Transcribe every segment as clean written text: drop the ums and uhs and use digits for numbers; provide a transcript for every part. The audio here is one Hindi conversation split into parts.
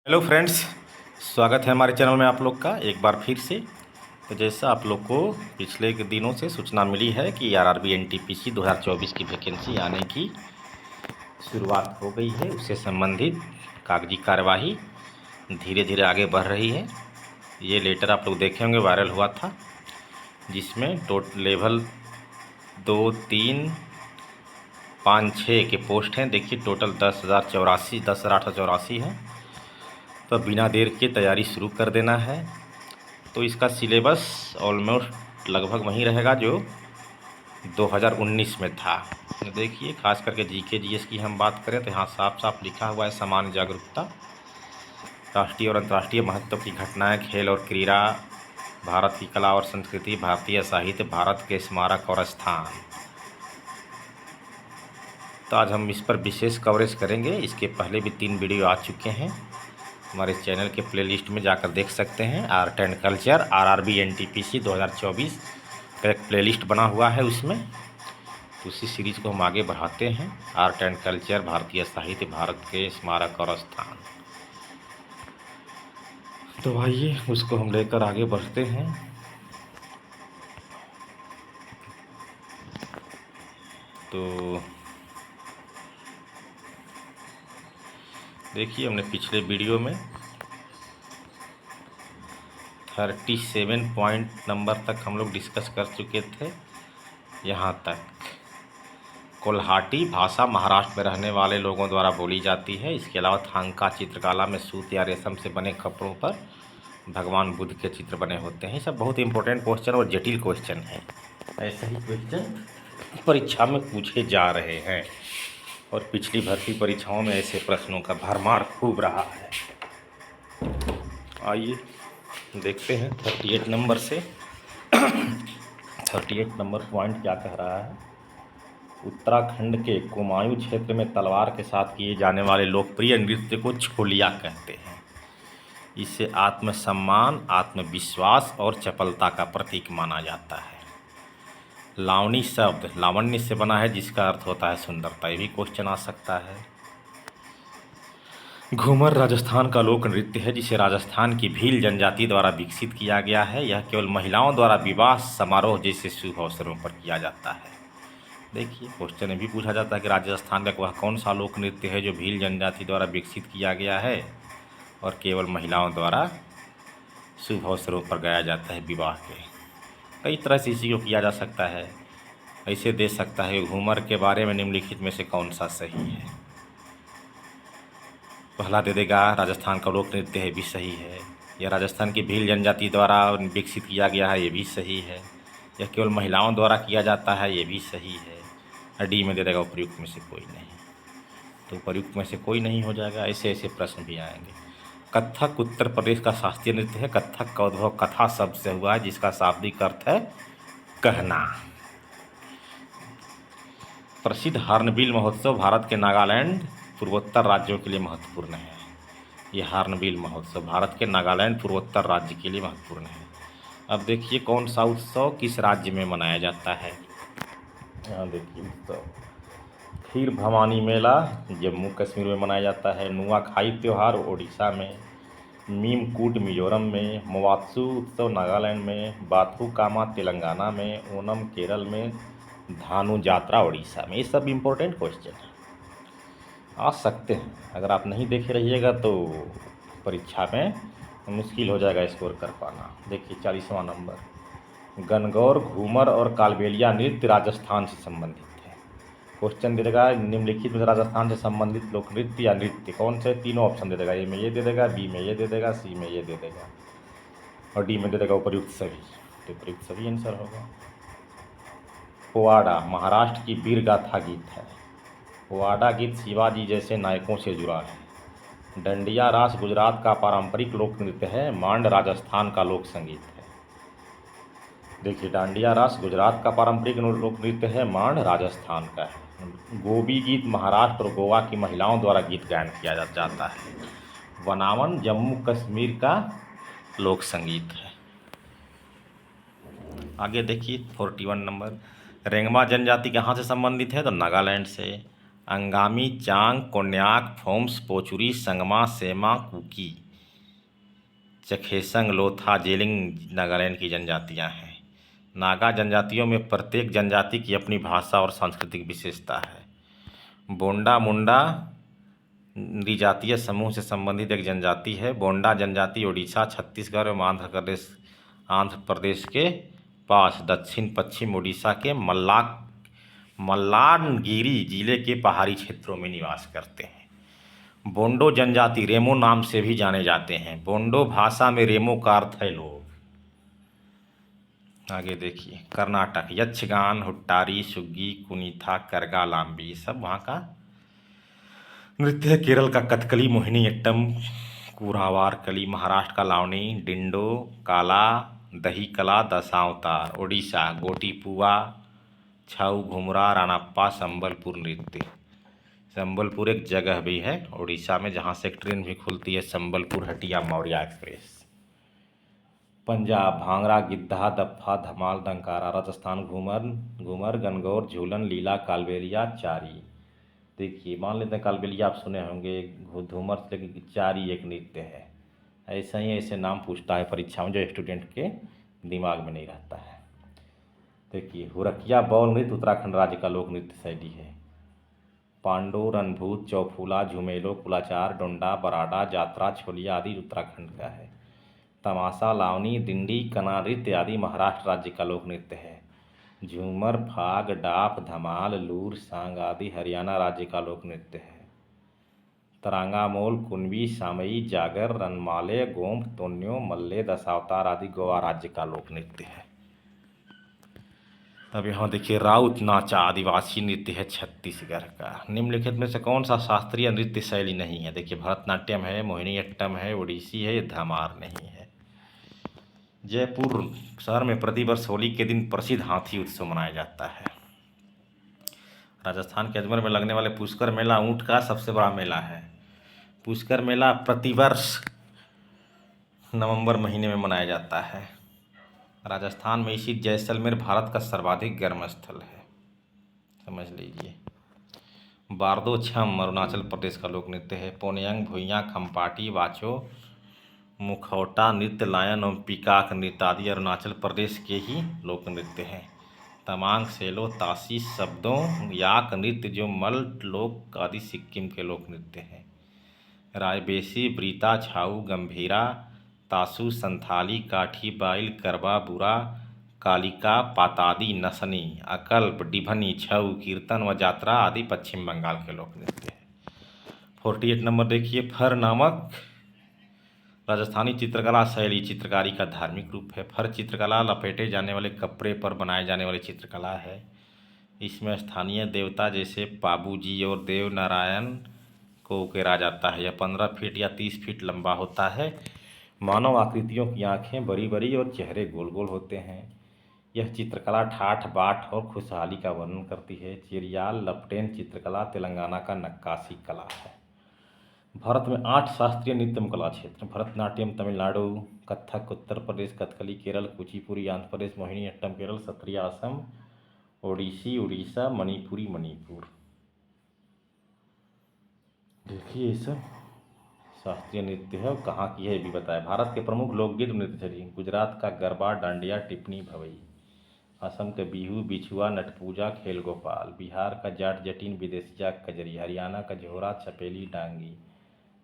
हेलो फ्रेंड्स, स्वागत है हमारे चैनल में आप लोग का एक बार फिर से। तो जैसा आप लोग को पिछले के दिनों से सूचना मिली है कि आरआरबी एनटीपीसी 2024 की वैकेंसी आने की शुरुआत हो गई है, उससे संबंधित कागजी कार्यवाही धीरे धीरे आगे बढ़ रही है। ये लेटर आप लोग देखे होंगे, वायरल हुआ था, जिसमें लेवल 2, 3, 5, 6 के पोस्ट हैं। देखिए टोटल 10,884 है। तो बिना देर के तैयारी शुरू कर देना है। तो इसका सिलेबस ऑलमोस्ट लगभग वहीं रहेगा जो 2019 में था। तो देखिए खास करके जीके जीएस की हम बात करें तो यहाँ साफ साफ लिखा हुआ है सामान्य जागरूकता, राष्ट्रीय और अंतर्राष्ट्रीय महत्व की घटनाएं, खेल और क्रीड़ा, भारत की कला और संस्कृति, भारतीय साहित्य, भारत के स्मारक और स्थान। तो आज हम इस पर विशेष कवरेज करेंगे। इसके पहले भी 3 वीडियो आ चुके हैं, हमारे चैनल के प्लेलिस्ट में जाकर देख सकते हैं। Art and culture RRB NTPC 2024 का एक प्लेलिस्ट बना हुआ है, उसमें तो उसी सीरीज को हम आगे बढ़ाते हैं। आर्ट एंड कल्चर, भारतीय साहित्य, भारत के स्मारक और स्थान। तो आइए उसको हम लेकर आगे बढ़ते हैं। तो देखिए हमने पिछले वीडियो में 37 पॉइंट नंबर तक हम लोग डिस्कस कर चुके थे। यहाँ तक कोल्हाटी भाषा महाराष्ट्र में रहने वाले लोगों द्वारा बोली जाती है। इसके अलावा थांका चित्रकला में सूत या रेशम से बने कपड़ों पर भगवान बुद्ध के चित्र बने होते हैं। ये सब बहुत इंपॉर्टेंट क्वेश्चन और जटिल क्वेश्चन है। ऐसे ही क्वेश्चन परीक्षा में पूछे जा रहे हैं और पिछली भर्ती परीक्षाओं में ऐसे प्रश्नों का भरमार खूब रहा है। आइए देखते हैं 38 नंबर से 38 नंबर पॉइंट क्या कह रहा है। उत्तराखंड के कुमायूं क्षेत्र में तलवार के साथ किए जाने वाले लोकप्रिय नृत्य को छोलिया कहते हैं। इसे आत्मसम्मान, आत्मविश्वास और चपलता का प्रतीक माना जाता है। लावणी शब्द लावण्य से बना है, जिसका अर्थ होता है सुंदरता। ये भी क्वेश्चन आ सकता है। घूमर राजस्थान का लोक नृत्य है, जिसे राजस्थान की भील जनजाति द्वारा विकसित किया गया है। यह केवल महिलाओं द्वारा विवाह समारोह जैसे शुभ अवसरों पर किया जाता है। देखिए क्वेश्चन में भी पूछा जाता है कि राजस्थान का वह कौन सा लोक नृत्य है जो भील जनजाति द्वारा विकसित किया गया है और केवल महिलाओं द्वारा शुभ अवसरों पर गाया जाता है, विवाह के। कई तरह से इसी को किया जा सकता है। ऐसे दे सकता है घूमर के बारे में निम्नलिखित में से कौन सा सही है। पहला दे देगा राजस्थान का लोक नृत्य है, भी सही है। यह राजस्थान की भील जनजाति द्वारा विकसित किया गया है, ये भी सही है। यह केवल महिलाओं द्वारा किया जाता है, ये भी सही है। डी में दे देगा उपयुक्त में से कोई नहीं। तो उपयुक्त में से कोई नहीं हो जाएगा। ऐसे ऐसे प्रश्न भी आएंगे। कथक उत्तर प्रदेश का शास्त्रीय नृत्य है। कथक का उद्भव कथा शब्द से हुआ है, जिसका शाब्दिक अर्थ है कहना। प्रसिद्ध हार्नबिल महोत्सव भारत के नागालैंड पूर्वोत्तर राज्यों के लिए महत्वपूर्ण है। यह हार्नबिल महोत्सव भारत के नागालैंड पूर्वोत्तर राज्य के लिए महत्वपूर्ण है। अब देखिए कौन सा उत्सव किस राज्य में मनाया जाता है। यहाँ देखिए उत्सव खीर भवानी मेला जम्मू कश्मीर में मनाया जाता है। नुआखाई त्यौहार ओडिशा में, मीमकूट मिजोरम में, मोवात्सु उत्सव नागालैंड में, बाथुकामा तेलंगाना में, ओनम केरल में, धानु जात्रा ओडिशा में। ये सब इम्पोर्टेंट क्वेश्चन है, आ सकते हैं। अगर आप नहीं देखे रहिएगा तो परीक्षा में मुश्किल हो जाएगा स्कोर कर पाना। देखिए 40वां नंबर, गणगौर, घूमर और कालबेलिया नृत्य राजस्थान से संबंधित है। क्वेश्चन दे देगा निम्नलिखित में राजस्थान से संबंधित लोक नृत्य या नृत्य कौन से। तीनों ऑप्शन दे देगा। ए में ये दे देगा, बी में ये दे देगा, सी में ये दे देगा और डी में दे देगा उपयुक्त सभी। तो उपयुक्त सभी आंसर होगा। पोवाड़ा महाराष्ट्र की वीर गाथा गीत है। पोवाड़ा गीत शिवाजी जैसे नायकों से जुड़ा है। डंडिया रास गुजरात का पारंपरिक लोक नृत्य है। मांड राजस्थान का लोक संगीत है। देखिए डांडिया रास गुजरात का पारंपरिक लोक नृत्य है, मांड राजस्थान का है। गोबी गीत महाराष्ट्र और गोवा की महिलाओं द्वारा गीत गायन किया जाता है। वनावन जम्मू कश्मीर का लोक संगीत है। आगे देखिए 41 नंबर, रेंगमा जनजाति कहाँ से संबंधित है, तो नागालैंड से। अंगामी, चांग, कोन्याक, फोम्स, पोचुरी, संगमा, सेमा, कुकी, चखेसंग, लोथा, जेलिंग नागालैंड की जनजातियां हैं। नागा जनजातियों में प्रत्येक जनजाति की अपनी भाषा और सांस्कृतिक विशेषता है। बोंडा मुंडा नृजातीय समूह से संबंधित एक जनजाति है। बोंडा जनजाति ओडिशा, छत्तीसगढ़ एवं आंध्र प्रदेश के पास दक्षिण पश्चिम ओडिशा के मल्लानगिरी जिले के पहाड़ी क्षेत्रों में निवास करते हैं। बोंडो जनजाति रेमो नाम से भी जाने जाते हैं। बोंडो भाषा में रेमो का अर्थ है लोग। आगे देखिए, कर्नाटक यक्षगान, हुट्टारी, सुग्गी, कुनीथा, करगा, लांबी, सब वहाँ का नृत्य है। केरल का कथकली, मोहिनीअट्टम, कुरावारकली, महाराष्ट्र का लावनी, डिंडो, काला, दही कला, दशावतार, ओडिशा गोटीपुआ, छऊ, घुमरा, रानाप्पा, संबलपुर नृत्य। संबलपुर एक जगह भी है उड़ीसा में जहाँ से एक ट्रेन भी खुलती है, संबलपुर हटिया मौर्या एक्सप्रेस। पंजाब भांगड़ा, गिद्धा, दफ्फा, धमाल, दंकारा। राजस्थान घूमर, गनगौर, झूलन, लीला, कालबेलिया, चारी। देखिए, मान लेते हैं कालबेलिया आप सुने होंगे, घूमर से लेकर चारी एक नृत्य है। ऐसा ही ऐसे नाम पूछता है परीक्षा में जो स्टूडेंट के दिमाग में नहीं रहता है। देखिए, हुरकिया बौल नृत्य उत्तराखंड राज्य का लोक नृत्य शैली है। पांडो, रणभूत, चौफूला, झुमेलो, कुलाचार, डोंडा, बराडा, जात्रा, छोलिया आदि उत्तराखंड का है। तमाशा, लावनी, डिंडी, कना नृत्य आदि महाराष्ट्र राज्य का लोक नृत्य है। झूमर, फाग, डाफ, धमाल, लूर, सांग आदि हरियाणा राज्य का लोक नृत्य है। तरांगा, मोल, कुनबी, सामई, जागर, रनमाले, गोम्प, तोन्यो, मल्ले, दशावतार आदि गोवा राज्य का लोक नृत्य है। अब यहाँ देखिए, राउत नाचा आदिवासी नृत्य है छत्तीसगढ़ का। निम्नलिखित में से कौन सा शास्त्रीय नृत्य शैली नहीं है? देखिए, भरतनाट्यम है, मोहिनीअट्टम है, ओडिसी है, धमार नहीं है। जयपुर शहर में प्रतिवर्ष होली के दिन प्रसिद्ध हाथी उत्सव मनाया जाता है। राजस्थान के अजमेर में लगने वाले पुष्कर मेला ऊंट का सबसे बड़ा मेला है। पुष्कर मेला प्रतिवर्ष नवंबर महीने में मनाया जाता है। राजस्थान में स्थित जैसलमेर भारत का सर्वाधिक गर्म स्थल है, समझ लीजिए। बारदो छम अरुणाचल प्रदेश का लोक नृत्य है। पोनियंग, भुइयाँ, खम्पाटी, वाचो, मुखौटा नृत्य, लायन और पीकाक नृत्य आदि अरुणाचल प्रदेश के ही लोक नृत्य हैं। तमांग, सेलो, तासी शब्दों, याक नृत्य जो मल्ट लोक आदि सिक्किम के लोक नृत्य हैं। रायबेसी, ब्रीता, छाऊ, गंभीरा, तासु, संथाली, काठी, बाइल, करबा, बुरा, कालिका, पातादी, नसनी, अकल्प, डिभनी, छऊ, कीर्तन व जात्रा आदि पश्चिम बंगाल के लोक नृत्य हैं। 48 नंबर देखिए, फर नामक राजस्थानी चित्रकला शैली चित्रकारी का धार्मिक रूप है। फर चित्रकला लपेटे जाने वाले कपड़े पर बनाए जाने वाली चित्रकला है। इसमें स्थानीय देवता जैसे पाबूजी और देव नारायण को उकेरा जाता है। यह 15 फीट या 30 फीट लंबा होता है। मानव आकृतियों की आंखें बड़ी बड़ी और चेहरे गोल गोल होते हैं। यह चित्रकला ठाठ बाट और खुशहाली का वर्णन करती है। चिरियाल लपटेन चित्रकला तेलंगाना का नक्काशी कला है। भारत में 8 शास्त्रीय नृत्य कला क्षेत्र: भरतनाट्यम तमिलनाडु, कथक उत्तर प्रदेश, कथकली केरल, कुचिपुड़ी आंध्र प्रदेश, मोहिनीअट्टम केरल, सत्रिया असम, ओडिसी उड़ीसा, मणिपुरी मणिपुर। देखिए, ये सब शास्त्रीय नृत्य है और कहाँ की है ये भी बताया। भारत के प्रमुख लोकगीत नृत्य शैली: गुजरात का गरबा, डांडिया, टिप्पणी, भवई। असम का बिहू, बिछुआ, नटपूजा, खेल गोपाल। बिहार का जाट जटिन, विदेशिया, कजरी। हरियाणा का झोरा, छपेली, डांगी।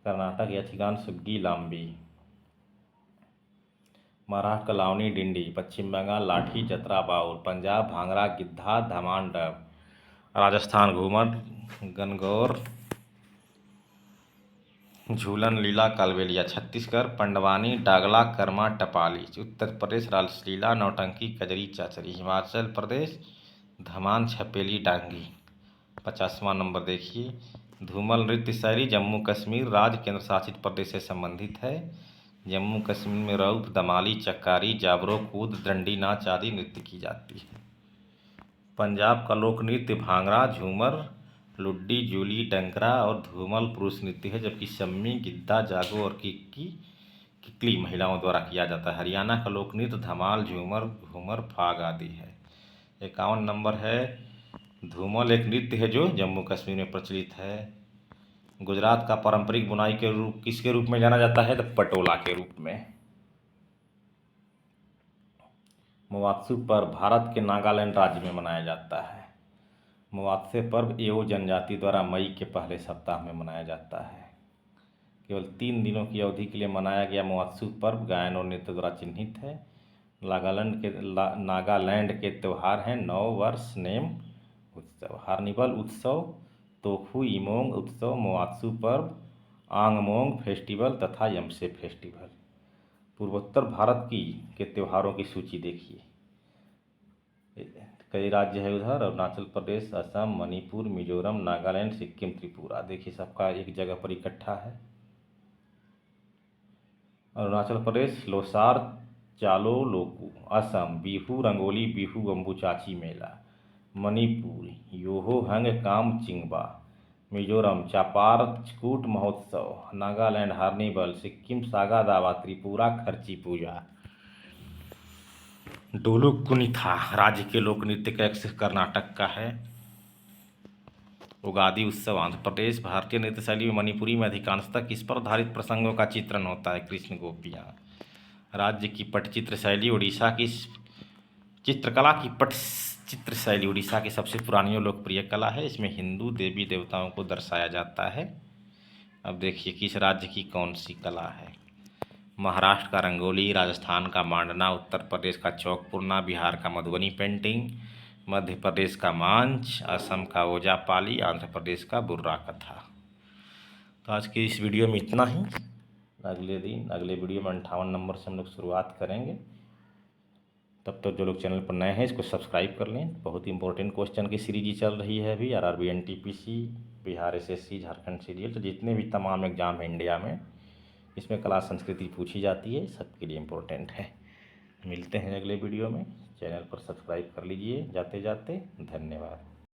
कर्नाटक यक्षगान, सुग्गी, लांबी। महाराष्ट्र का लावनी, डिंडी। पश्चिम बंगाल लाठी, जतरा, बाउल। पंजाब भांगड़ा, गिद्धा, धमान, डब। राजस्थान घूमर, गनगौर, झूलन, लीला, कालबेलिया। छत्तीसगढ़ पंडवानी, डागला, कर्मा, टपाली। उत्तर प्रदेश रासलीला, नौटंकी, कजरी, चाचरी। हिमाचल प्रदेश धमान, छपेली, डांगी। 50वां नंबर देखिए, धूमल नृत्य शैली जम्मू कश्मीर राज्य केंद्र शासित प्रदेश से संबंधित है। जम्मू कश्मीर में रऊफ, दमाली, चक्कारी, जाबरो, कूद, डंडी नाच आदि नृत्य की जाती है। पंजाब का लोक नृत्य भांगड़ा, झूमर, लुड्डी, जूली, डंकरा और धूमल पुरुष नृत्य है, जबकि सम्मी, गिद्दा, जागो और किकली महिलाओं द्वारा किया जाता है। हरियाणा का लोक नृत्य धमाल, झूमर, घूमर, फाग आदि है। 51 नंबर है धूमल एक नृत्य है जो जम्मू कश्मीर में प्रचलित है। गुजरात का पारंपरिक बुनाई के रूप किसके रूप में जाना जाता है? तो पटोला के रूप में। मवात्सु पर्व भारत के नागालैंड राज्य में मनाया जाता है। मवात्स्य पर्व एओ जनजाति द्वारा मई के पहले सप्ताह में मनाया जाता है। केवल 3 दिनों की अवधि के लिए मनाया गया मवात्सु पर्व गायन और नृत्य द्वारा चिन्हित है। नागालैंड के त्यौहार हैं नव वर्ष नेम उत्सव, हार्निवल उत्सव, तोखु इमोंग उत्सव, मवात्सु पर्व, आंगमोंग फेस्टिवल तथा यमसे फेस्टिवल। पूर्वोत्तर भारत के त्योहारों की सूची देखिए। कई राज्य है उधर, अरुणाचल प्रदेश, असम, मणिपुर, मिजोरम, नागालैंड, सिक्किम, त्रिपुरा। देखिए सबका एक जगह पर इकट्ठा है। अरुणाचल प्रदेश लोसार चालो लोकू, असम बिहू रंगोली बिहू अम्बुचाची मेला, मणिपुर योहो हंग काम चिंगबा, मिजोरम चापार चकूट महोत्सव, नागालैंड हार्निवल, सिक्किम सागा दावा, त्रिपुरा खर्ची पूजा। डोलू कुनिथा राज्य के लोक नृत्य का एक कर्नाटक का है। उगादी उत्सव आंध्र प्रदेश। भारतीय नृत्य शैली में मणिपुरी में अधिकांशतः किस पर आधारित प्रसंगों का चित्रण होता है? कृष्ण गोपियाँ। राज्य की पटचित्र शैली उड़ीसा की चित्रकला की पटचित्र शैली उड़ीसा की सबसे पुरानी और लोकप्रिय कला है। इसमें हिंदू देवी देवताओं को दर्शाया जाता है। अब देखिए किस राज्य की कौन सी कला है? महाराष्ट्र का रंगोली, राजस्थान का मांडना, उत्तर प्रदेश का चौकपुरना, बिहार का मधुबनी पेंटिंग, मध्य प्रदेश का मांझ, असम का ओजापाली, आंध्र प्रदेश का बुर्रा कथा। तो आज की इस वीडियो में इतना ही। अगले वीडियो में 58 नंबर से हम लोग शुरुआत करेंगे। तब तक जो लोग चैनल पर नए हैं इसको सब्सक्राइब कर लें। बहुत ही इंपॉर्टेंट क्वेश्चन की सीरीज चल रही है अभी। RRB, NTPC, Bihar SSC, Jharkhand serial, तो जितने भी तमाम एग्जाम हैं इंडिया में इसमें कला संस्कृति पूछी जाती है, सबके लिए इम्पोर्टेंट है। मिलते हैं अगले वीडियो में। चैनल पर सब्सक्राइब कर लीजिए जाते जाते। धन्यवाद।